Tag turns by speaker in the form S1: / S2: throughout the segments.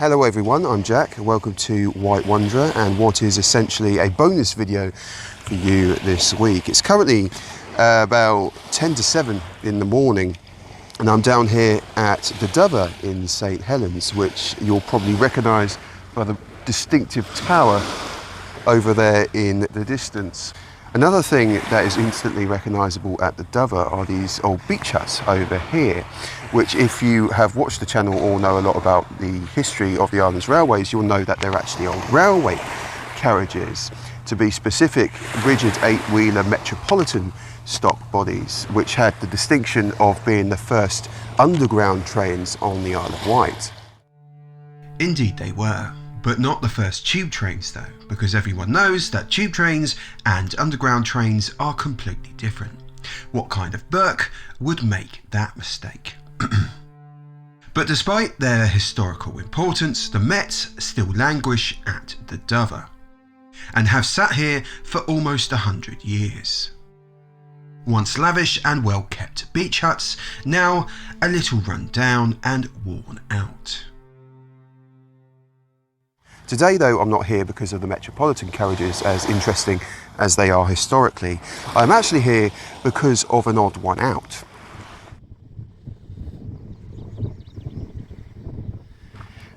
S1: Hello everyone, I'm Jack and welcome to White Wanderer and what is essentially a bonus video for you this week. It's currently about 10 to 7 in the morning and I'm down here at the Dover in St Helens, which you'll probably recognise by the distinctive tower over there in the distance. Another thing that is instantly recognisable at the Dover are these old beach huts over here, which if you have watched the channel or know a lot about the history of the island's railways, you'll know that they're actually old railway carriages. To be specific, rigid 8-wheeler metropolitan stock bodies, which had the distinction of being the first underground trains on the Isle of Wight.
S2: Indeed they were. But not the first tube trains though, because everyone knows that tube trains and underground trains are completely different. What kind of Burke would make that mistake? But despite their historical importance, the Mets still languish at the Dover, and have sat here for almost 100 years. Once lavish and well kept beach huts, now a little run down and worn out.
S1: Today though, I'm not here because of the metropolitan carriages, as interesting as they are historically. I'm actually here because of an odd one out.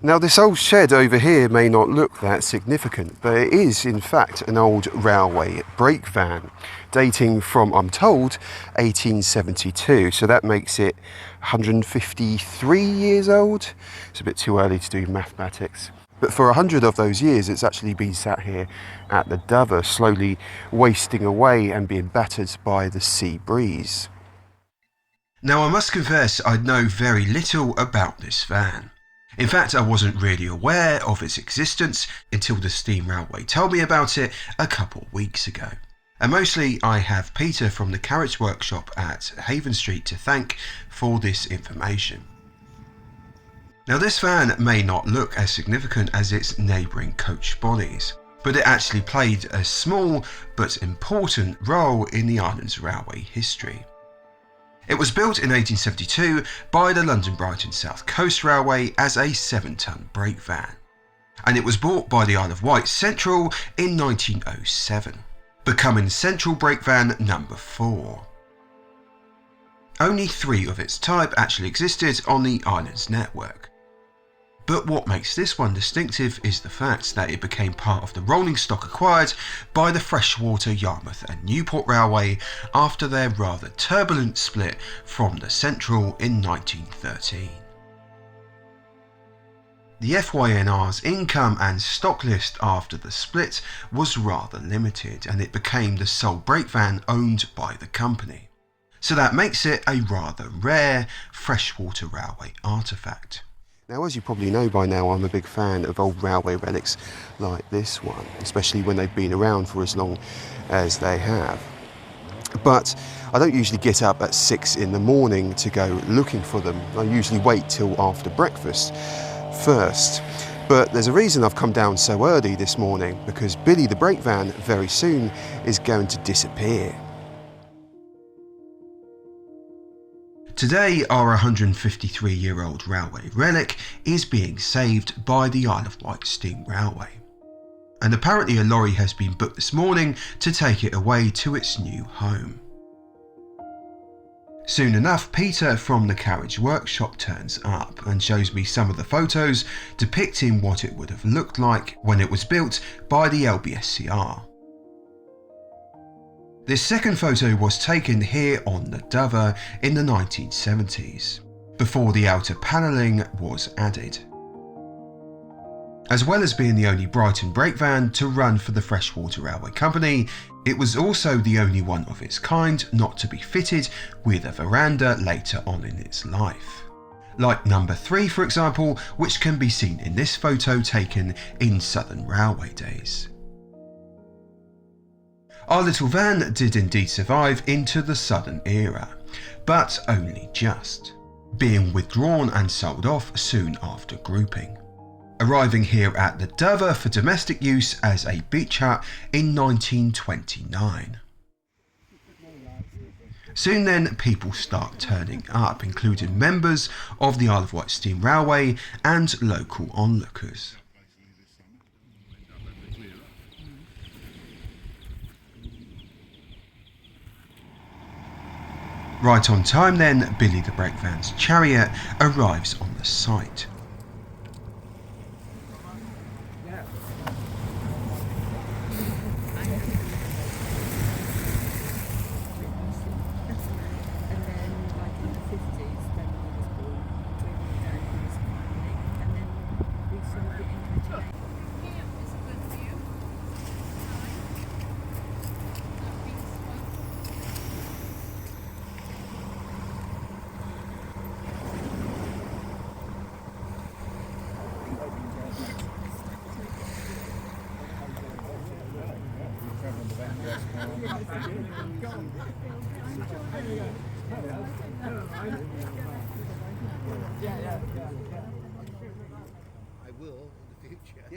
S1: Now this old shed over here may not look that significant, but it is in fact an old railway brake van, dating from, I'm told, 1872, so that makes it 153 years old. It's a bit too early to do mathematics. But for 100 of those years, it's actually been sat here at the Dover, slowly wasting away and being battered by the sea breeze.
S2: Now I must confess I know very little about this van. In fact, I wasn't really aware of its existence until the steam railway told me about it a couple weeks ago. And mostly I have Peter from the carriage workshop at Havenstreet to thank for this information. Now this van may not look as significant as its neighbouring coach bodies, but it actually played a small but important role in the island's railway history. It was built in 1872 by the London Brighton South Coast Railway as a 7-ton brake van, and it was bought by the Isle of Wight Central in 1907, becoming Central Brake Van number 4. Only 3 of its type actually existed on the island's network. But what makes this one distinctive is the fact that it became part of the rolling stock acquired by the Freshwater, Yarmouth and Newport Railway after their rather turbulent split from the Central in 1913. The FYNR's income and stock list after the split was rather limited, and it became the sole brake van owned by the company. So that makes it a rather rare freshwater railway artefact.
S1: Now, as you probably know by now, I'm a big fan of old railway relics like this one, especially when they've been around for as long as they have. But I don't usually get up at 6 in the morning to go looking for them. I usually wait till after breakfast first. But there's a reason I've come down so early this morning, because Billy the brake van very soon is going to disappear.
S2: Today, our 153-year-old railway relic is being saved by the Isle of Wight Steam Railway, and apparently a lorry has been booked this morning to take it away to its new home. Soon enough, Peter from the carriage workshop turns up and shows me some of the photos depicting what it would have looked like when it was built by the LBSCR. This second photo was taken here on the Dover in the 1970s, before the outer panelling was added. As well as being the only Brighton brake van to run for the Freshwater Railway Company, it was also the only one of its kind not to be fitted with a veranda later on in its life. Like number 3 for example, which can be seen in this photo taken in Southern Railway days. Our little van did indeed survive into the Southern era, but only just, being withdrawn and sold off soon after grouping, arriving here at the Dover for domestic use as a beach hut in 1929. Soon then, people start turning up, including members of the Isle of Wight Steam Railway and local onlookers. Right on time then, Billy the brake van's chariot arrives on the site.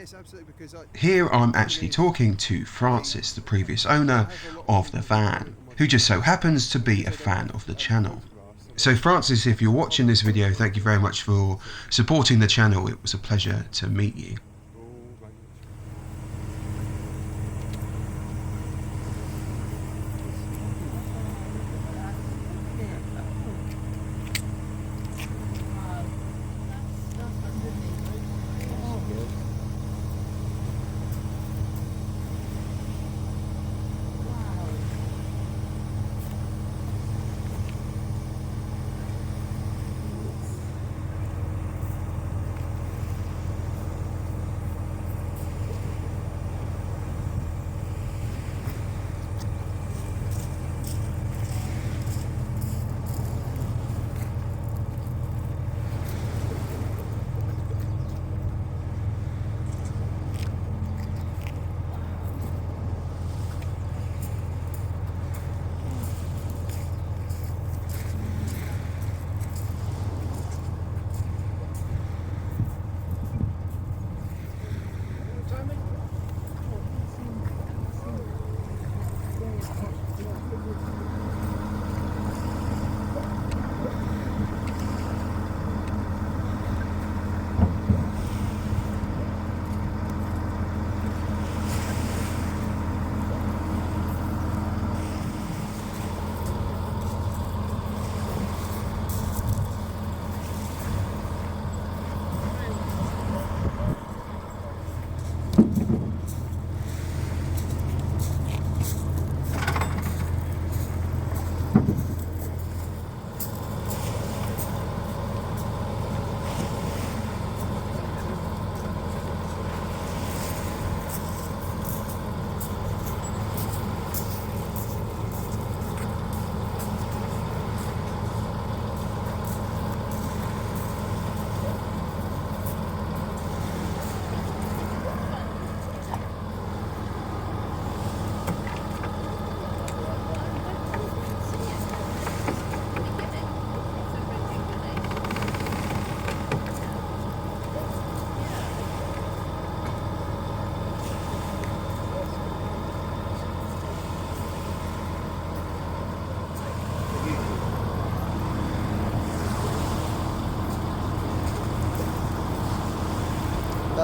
S1: Yes, absolutely, because
S2: Here I'm actually talking to Francis, the previous owner of the van, who just so happens to be a fan of the channel. So Francis, if you're watching this video, thank you very much for supporting the channel. It was a pleasure to meet you.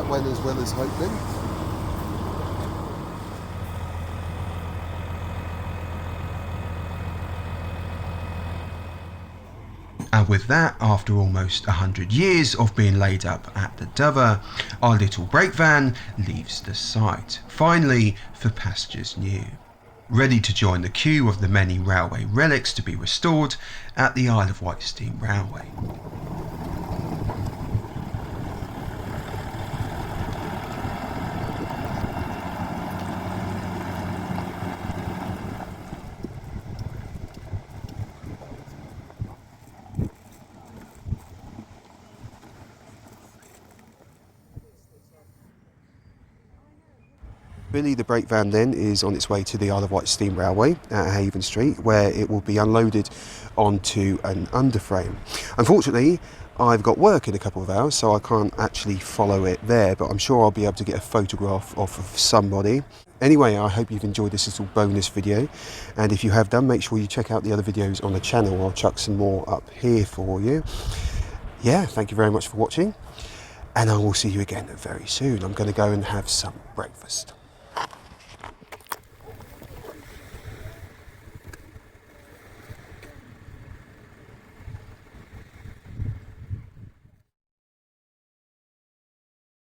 S1: that went as well as hoping.
S2: And with that, after almost 100 years of being laid up at the Dover, our little brake van leaves the site, finally for pastures new, ready to join the queue of the many railway relics to be restored at the Isle of Wight Steam Railway.
S1: Billy the brake van then is on its way to the Isle of Wight Steam Railway at Havenstreet, where it will be unloaded onto an underframe. Unfortunately, I've got work in a couple of hours, so I can't actually follow it there, but I'm sure I'll be able to get a photograph off of somebody. Anyway, I hope you've enjoyed this little bonus video, and if you have done, make sure you check out the other videos on the channel. I'll chuck some more up here for you. Yeah, thank you very much for watching, and I will see you again very soon. I'm going to go and have some breakfast.